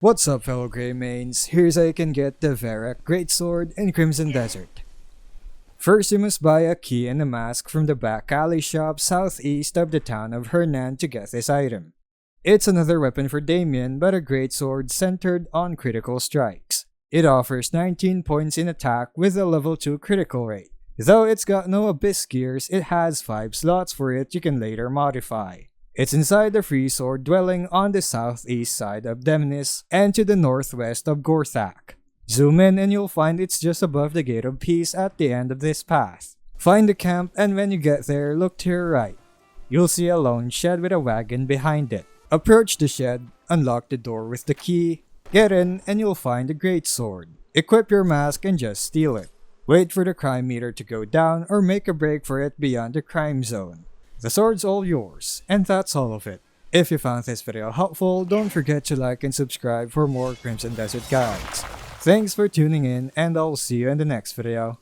What's up, fellow Grey Mains? Here's how you can get the Verak Greatsword in Crimson Desert. First, you must buy a key and a mask from the back alley shop southeast of the town of Hernan to get this item. It's another weapon for Damien, but a greatsword centered on critical strikes. It offers 19 points in attack with a level 2 critical rate. Though it's got no abyss gears, it has 5 slots for it you can later modify. It's inside the free sword dwelling on the southeast side of Demnis and to the northwest of Gorthak. Zoom in and you'll find it's just above the Gate of Peace at the end of this path. Find the camp, and when you get there, look to your right. You'll see a lone shed with a wagon behind it. Approach the shed, unlock the door with the key, get in, and you'll find the greatsword. Equip your mask and just steal it. Wait for the crime meter to go down or make a break for it beyond the crime zone. The sword's all yours, and that's all of it. If you found this video helpful, don't forget to like and subscribe for more Crimson Desert guides. Thanks for tuning in, and I'll see you in the next video.